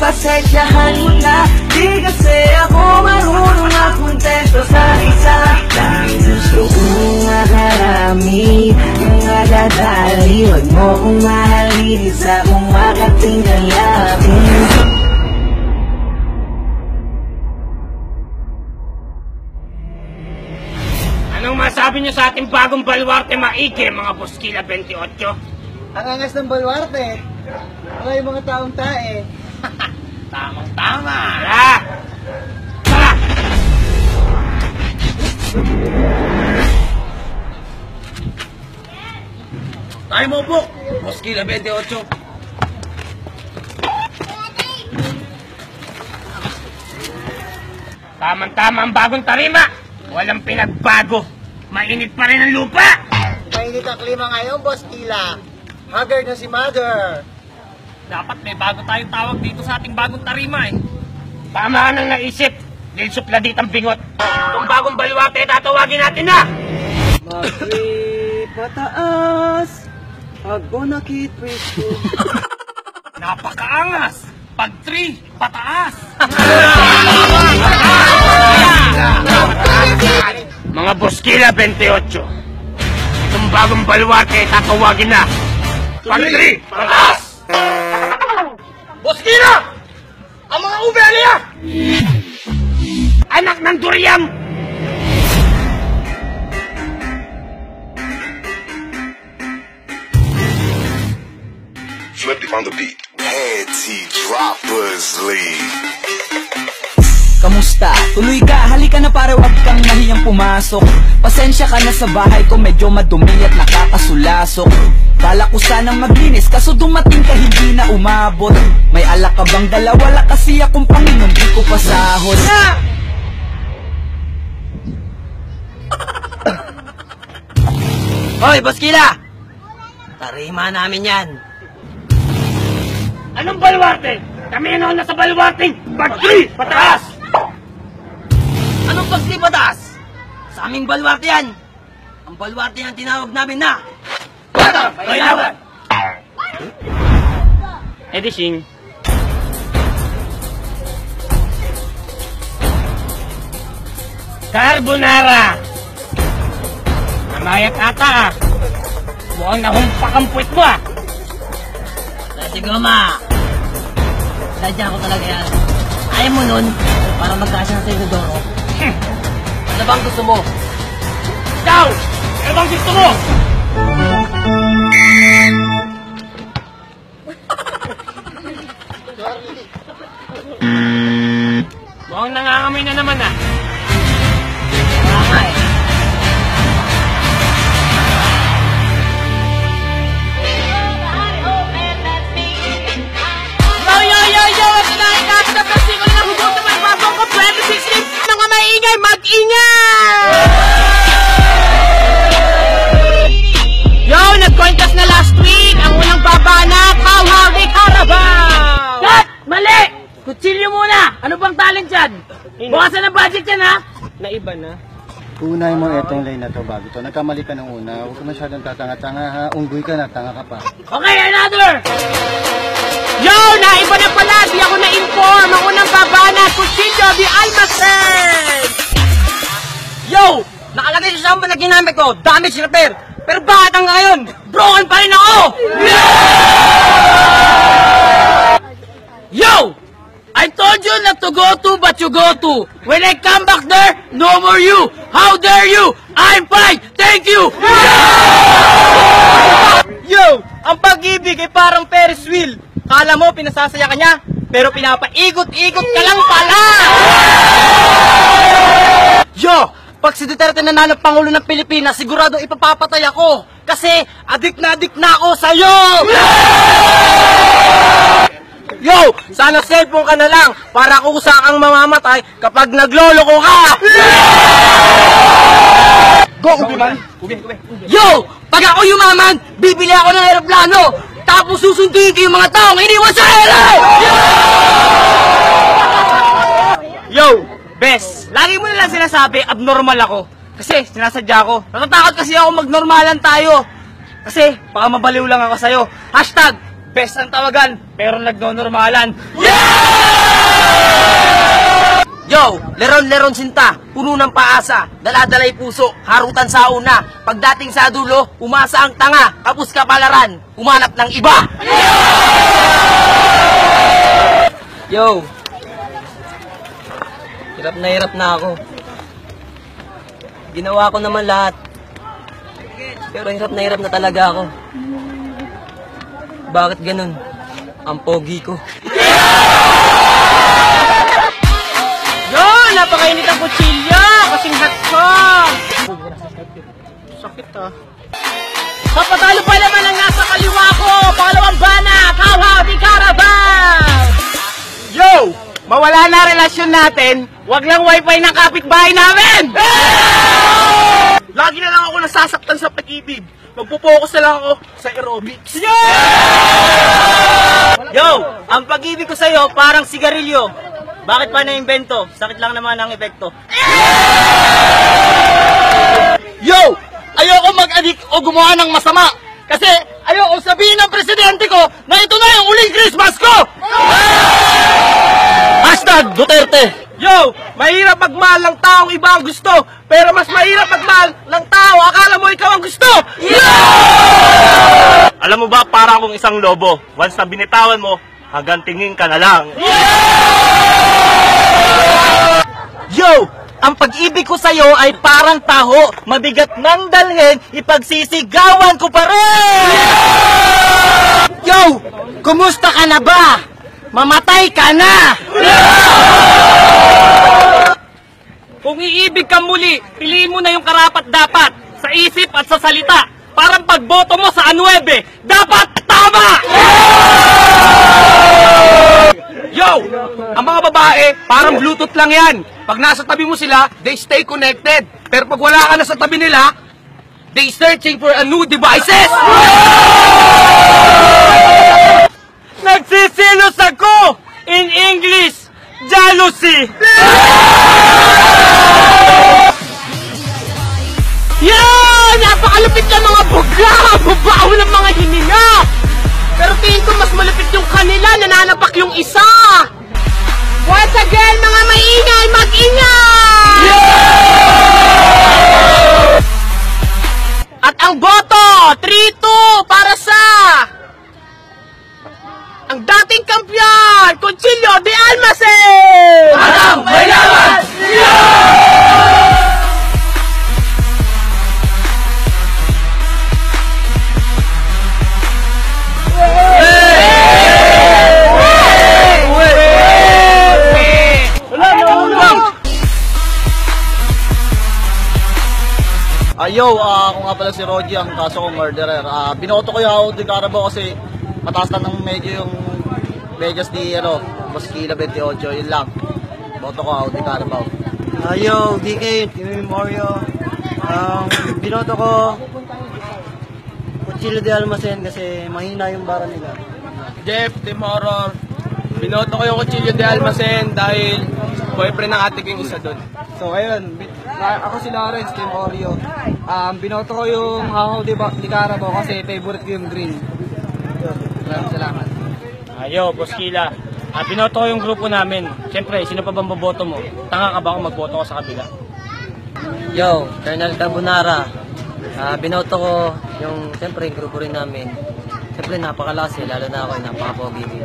pasensyahan mo na. Di kasi ako marunong magkontesto sa isa. Dahil gusto kong makarami, mga dadali. Huwag mo kong mahalin, isa kong makatingalamin. Anong masabi niyo sa ating bagong baluarte maigi, mga Boskila 28? Ang angas ng baluarte. Mga yung mga taong tae. Tamang-tama! Tara! Tara! Tayo mo po, Boskila 28. Tamang-tama ang bagong tarima! Walang pinagbago! Mainit pa rin ang lupa! Mainit ang klima ngayon, Boskila. Haggard na si Mother. Dapat may bago tayong tawag dito sa ating bagong tarima eh. Tama nang naisip! Dahil supladit ang bingot! Itong bagong baluarte, tatawagin natin na! Mag-3 pataas, pag bonakit presko. Napakaangas! Pag 3, pataas! Mga Boskila 28, itong bagong baluarte, tatawagin na! Pag-3, pataas! Boskila! Ang mga ubelya! Anak ng Duriam! Flippy on the beat. Panty Droppers League. Kamusta? Tuloy ka, halika na pare, wag kang nahiyang pumasok. Pasensya ka na sa bahay ko, medyo madumi at nakakasulasok. Bala ko sanang maglinis, kaso dumating ka hindi na umabot. May alak ka bang dala? Wala kasi akong Panginoon, di ko pasahod. Hoy, Boskila! Tarima namin yan. Anong baluarte? Kami ano nasa baluarte? Pag-3, pataas! Anong pag-3 pataas? Sa aming baluarte yan. Ang baluarte yan tinawag namin na Baylawan! Edising. Carbonara! Namayat ata ah. Mukhang nahumpak ang puwit mo ah. Sige ma, sadya ko talaga yan. Ayaw mo nun para magkasya sa Isidoro. Ano bang gusto mo? Ikaw! Ano bang gusto mo? Mukhang nangangamay na naman ah. Tama eh. Yo, nag-contest na last week. Ang unang babanak, Howdy Carabao! Cut! Mali! Kutsilyo muna! Ano bang talent dyan? Bukasan ang budget yan ha? Naiba na. Unahin mo itong line na to bago to. Nagkamali ka ng una. Huwag ka masyadong tatanga-tanga ha. Unggoy ka na, tanga ka pa. Okay, another! Yo, naiba na pala. Di ako na-inform. Ang unang babanak, Kutsilyo di Almacen! Yo! Nakalagay sa samba na ginamit ko, damage repair. Pero bakit ang ngayon? Broken pa rin ako! Yo! I told you not to go to, but you go to. When I come back there, no more you. How dare you? I'm fine. Thank you. Yo! Ang pag-ibig ay parang Ferris wheel. Kala mo pinasasaya ka niya, pero pinapaikot-ikot ka lang pala! Yo! Pag si Duterte nanalo Pangulo ng Pilipinas, sigurado ipapapatay ako. Kasi adik na ako sa'yo! Yo! Sana cellphone ka na lang para kusa kang mamamatay kapag nagloloko ka! Go, Ubi man! Yo! Pag ako yumaman, bibili ako ng aeroplano! Tapos susunduin ko yung mga taong iniwan sa ere! Yo! Bes, lagi mo nilang sinasabi, abnormal ako. Kasi, sinasadya ko. Natatakot kasi ako magnormalan tayo. Kasi, baka mabaliw lang ako sa'yo. Hashtag, best ang tawagan, pero nagnonormalan. Yo, leron-leron sinta, puno ng paasa, daladalay puso, harutan sa una. Pagdating sa dulo, umasa ang tanga, kapos kapalaran, umanap ng iba. Yo, hirap na ako. Ginawa ko naman lahat, pero hirap na talaga ako. Bakit ganun? Ang pogi ko. Yo, napakainit ang kutsilyo, kasing hot ko. Sakit ah. Kapatalo pa naman ang nasa kaliwa ko, pangalawang banak, how di Carabao! Yo, mawala na relasyon natin, wag lang wifi ng kapitbahay namin! Lagi na lang ako nasasaktan sa pag-ibig. Magpo-focus na lang ako sa aerobics. Yo, ang pag-ibig ko sa'yo parang sigarilyo. Bakit pa na-invento? Sakit lang naman ang epekto. Yo, ayoko mag-addict o gumawa ng masama. Kasi ayoko sabihin ng presidente ko na ito na yung uling Christmas ko! Hashtag Duterte! Yo, mahirap magmahal ng taong iba ang gusto, pero mas mahirap magmahal ng tao akala mo ikaw ang gusto! Alam mo ba, para akong isang lobo. Once na binitawan mo, hanggang tingin ka na lang. Yo, ang pag-ibig ko sa'yo ay parang taho. Mabigat nang dalhin, ipagsisigawan ko pa rin! Yo, kumusta ka na ba? Mamatay ka na! Kung iibig ka muli, piliin mo na yung karapat-dapat sa isip at sa salita. Parang pagboto mo sa A9, dapat tama! Yo! Ang mga babae, parang Bluetooth lang yan. Pag nasa tabi mo sila, they stay connected. Pero pag wala ka na sa tabi nila, they searching for a new devices! Nagsisilos ako! In English, jealousy! Yan! Napakalupit ng mga bugla! Babaw ng mga hininga! Pero tingin ko mas malupit yung kanila, nananapak yung isa! Once again, mga maingay, mag-ingay! At ang boto, 3-2 para sa ang dating kampiyon, Cuchillo de Almacen! Madam, may laban! Yo, ako nga pala si Rogie, ang kaso ko murderer. Binoto ko yung How di Carabao kasi mataas na ng medyo yung Vegas ni Boss Kila 28, yun lang. Boto ko How di Carabao. Yo, DK, Team Mario. Binoto ko Cuchillo de Almacen kasi mahina yung bara nila. Jeff, Team Horror. Binoto ko yung Cuchillo de Almacen dahil boyfriend ng ate ko yung isa doon. So ayun, ako si Lawrence, Team Oreo. Binoto ko yung How di Carabao kasi favorite ko yung green. Maraming salamat. Ayo, Boss Kila. Binoto ko yung grupo namin. Siyempre, sino pa bang boboto mo? Tanga ka ba kung magboto ko sa kabila? Yo, Colonel Carbonara. Binoto ko yung, siyempre, yung grupo rin namin. Siyempre, napakalakas lalo na ako, napaka-pogi.